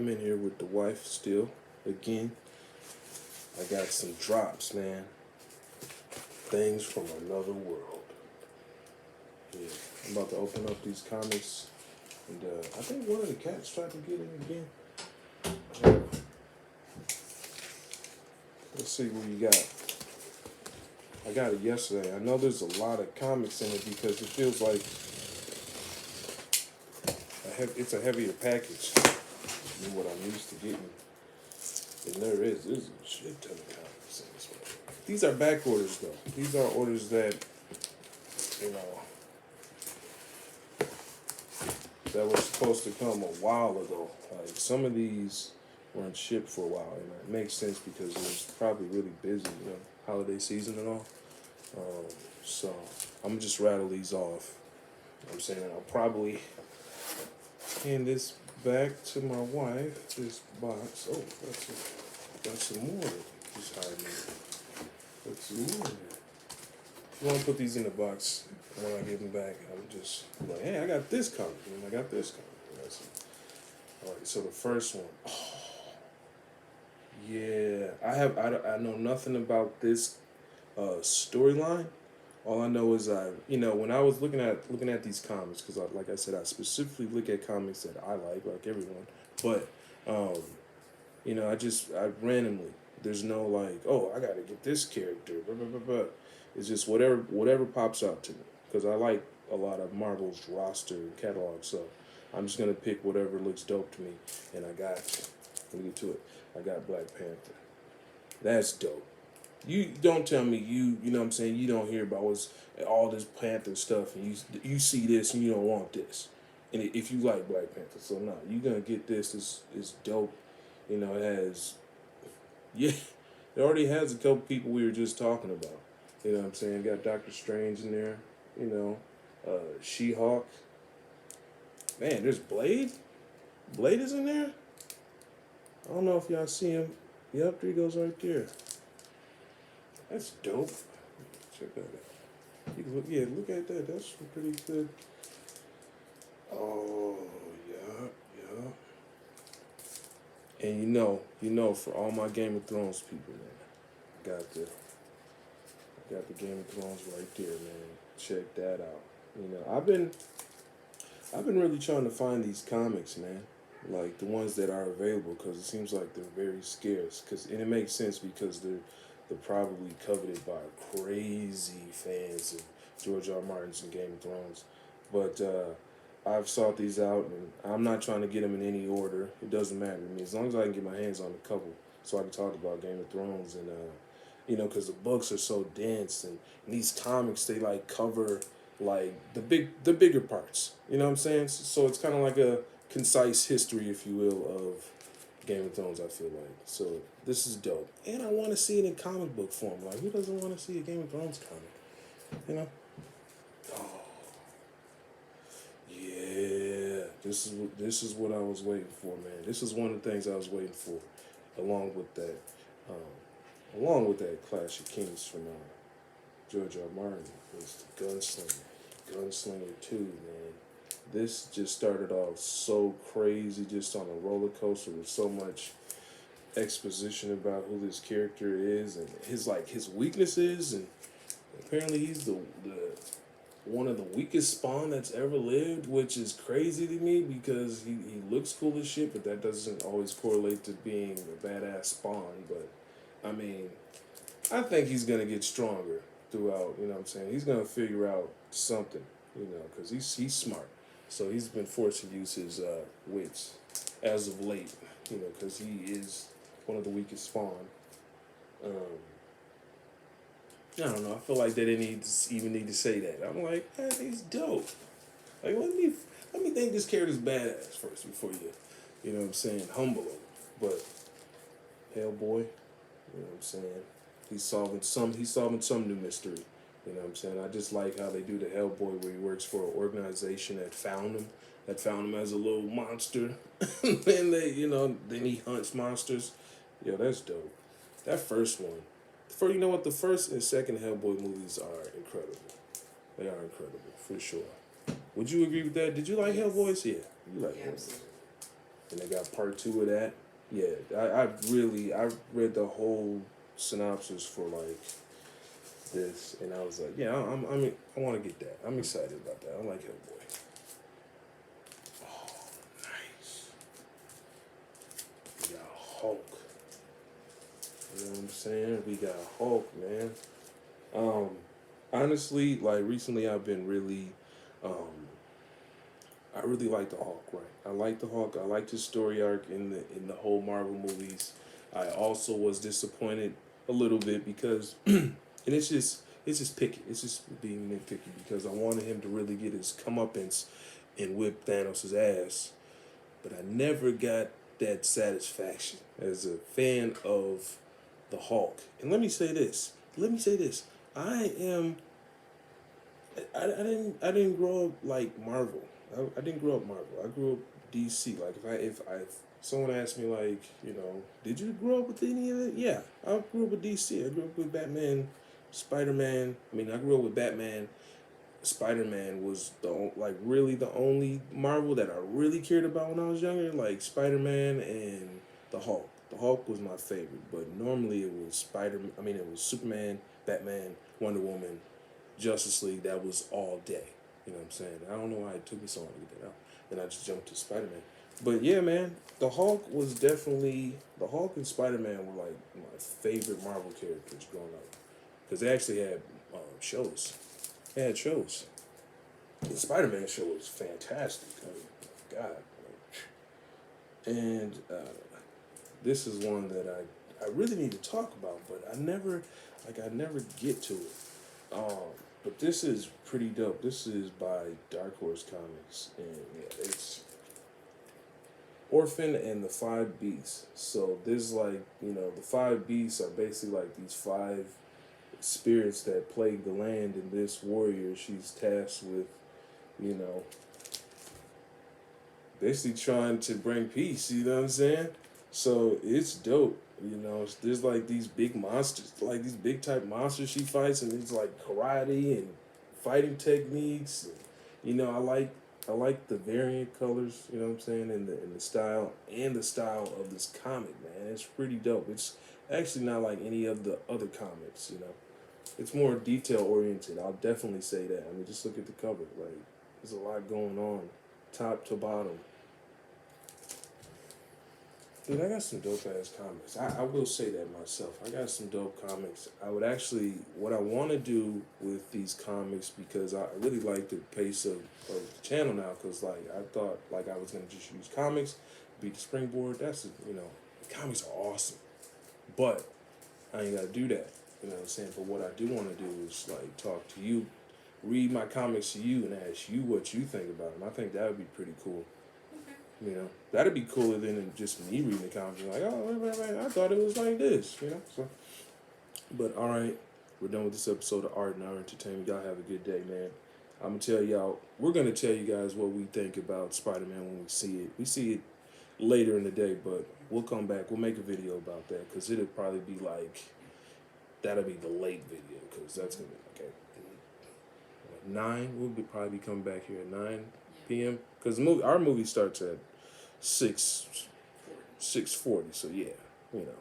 I'm in here with the wife still. Again, I got some drops, man. Things from another world. Yeah, I'm about to open up these comics, and I think one of the cats tried to get in again. Let's see what you got. I got it yesterday. I know there's a lot of comics in it because it feels like it's a heavier package than what I'm used to getting. And there's a shit ton of comics in this one. These are back orders though. These are orders that, you know, that were supposed to come a while ago. Like some of these weren't shipped for a while, and it makes sense because it was probably really busy, you know, holiday season and all. So I'm gonna just rattle these off. You know what I'm saying I'll probably hand this back to my wife. This box. Oh, got some more. Just hiding it. Got some more. If you want to put these in the box when I give them back, I'm just like, hey, I got this comic, and I got this comic. All right. So the first one. Oh, yeah. I know nothing about this storyline. All I know is when I was looking at these comics, because like I said, I specifically look at comics that I like everyone. But I randomly, there's no like, oh, I gotta get this character. Blah, blah, blah, blah. It's just whatever pops out to me, because I like a lot of Marvel's roster and catalog. So I'm just gonna pick whatever looks dope to me, and let me get to it. I got Black Panther. That's dope. You don't tell me you know what I'm saying, you don't hear about all this Panther stuff, and you see this and you don't want this. And if you like Black Panther, so no, you're gonna get this. Is dope. You know, it has, yeah, it already has a couple people we were just talking about. You know what I'm saying? Got Doctor Strange in there. You know, She-Hulk. Man, there's Blade. Blade is in there. I don't know if y'all see him. Yep, there he goes right there. That's dope. Check that out. Look at that. That's pretty good. Oh, yeah. And you know, for all my Game of Thrones people, man, I got the Game of Thrones right there, man. Check that out. You know, I've been really trying to find these comics, man. Like the ones that are available, because it seems like they're very scarce. And it makes sense because they're probably coveted by crazy fans of George R. R. Martin's and Game of Thrones. But I've sought these out, and I'm not trying to get them in any order. It doesn't matter to me as long as I can get my hands on a couple, so I can talk about Game of Thrones and because the books are so dense, and these comics they like cover like the bigger parts. You know what I'm saying? So it's kind of like a concise history, if you will, of Game of Thrones. I feel like so this is dope, and I want to see it in comic book form. Like who doesn't want to see a Game of Thrones comic? You know? Oh yeah, this is what I was waiting for, man. This is one of the things I was waiting for, along with that. Clash of Kings from George R. R. Martin was the Gunslinger. Gunslinger 2, man. This just started off so crazy, just on a roller coaster with so much exposition about who this character is and his weaknesses, and apparently he's the one of the weakest Spawn that's ever lived, which is crazy to me because he looks cool as shit, but that doesn't always correlate to being a badass Spawn. But I mean, I think he's gonna get stronger throughout. You know what I'm saying? He's gonna figure out something. You know, because he's smart. So he's been forced to use his wits as of late. You know, because he is one of the weakest Spawn. I don't know. I feel like they didn't even need to say that. I'm like, man, he's dope. Like let me think this character's badass first before you know what I'm saying, humble him. But Hellboy, you know what I'm saying? He's solving some new mystery. You know what I'm saying? I just like how they do the Hellboy where he works for an organization that found him as a little monster. And then he hunts monsters. Yo, that's dope. That first one. You know what? The first and second Hellboy movies are incredible. They are incredible, for sure. Would you agree with that? Did you like Hellboys? Yeah, you like Hellboys. Absolutely. and they got part 2 of that. Yeah, I read the whole synopsis for like this, and I was like, yeah, I want to get that. I'm excited about that. I like Hellboy. Oh, nice. We got Hulk. You know what I'm saying? We got Hulk, man. Um, Honestly, like recently, I've been really, I really like the Hulk. Right, I like the Hulk. I like his story arc in the whole Marvel movies. I also was disappointed a little bit because, and it's just picky. It's just being nitpicky because I wanted him to really get his comeuppance and whip Thanos' ass, but I never got that satisfaction as a fan of the Hulk. And let me say this. Let me say this. I am. I didn't grow up like Marvel. I didn't grow up Marvel. I grew up DC. Like if someone asked me like, you know, did you grow up with any of it? Yeah, I grew up with DC. I grew up with Batman, Spider Man. I mean, I grew up with Batman. Spider Man was like really the only Marvel that I really cared about when I was younger. Like Spider Man and the Hulk. The Hulk was my favorite, but normally it was it was Superman, Batman, Wonder Woman, Justice League. That was all day. You know what I'm saying? I don't know why it took me so long to get that out. Then I just jumped to Spider Man. But yeah, man, the Hulk and Spider Man were like my favorite Marvel characters growing up because they actually had shows. They had shows. The Spider Man show was fantastic. I mean, God. And this is one that I really need to talk about, but I never get to it. But this is pretty dope. This is by Dark Horse Comics, and yeah, it's Orphan and the Five Beasts. So there's like, you know, the five beasts are basically like these five spirits that plague the land, and this warrior, she's tasked with, you know, basically trying to bring peace, you know what I'm saying? So it's dope. You know, there's like these big monsters, like these big type monsters she fights, and it's like karate and fighting techniques. And, you know, I like the variant colors. You know what I'm saying, and the style of this comic, man. It's pretty dope. It's actually not like any of the other comics. You know, it's more detail oriented. I'll definitely say that. I mean, just look at the cover. Like, there's a lot going on, top to bottom. Dude, I got some dope ass comics. I will say that myself. I got some dope comics. I would actually, what I want to do with these comics, because I really like the pace of the channel now, because like I thought like I was going to just use comics, be the springboard. You know, comics are awesome. But I ain't got to do that. You know what I'm saying? But what I do want to do is like talk to you, read my comics to you, and ask you what you think about them. I think that would be pretty cool. You know, that'd be cooler than just me reading the comics. Like, oh, wait, I thought it was like this. You know, so. But all right, we're done with this episode of Art and Our Entertainment. Y'all have a good day, man. We're gonna tell you guys what we think about Spider-Man when we see it. We see it later in the day, but we'll come back. We'll make a video about that because it'll probably be like, that'll be the late video because that's gonna be like at 9. Probably be coming back here at 9 p.m. because our movie starts at 6:40. So yeah, you know.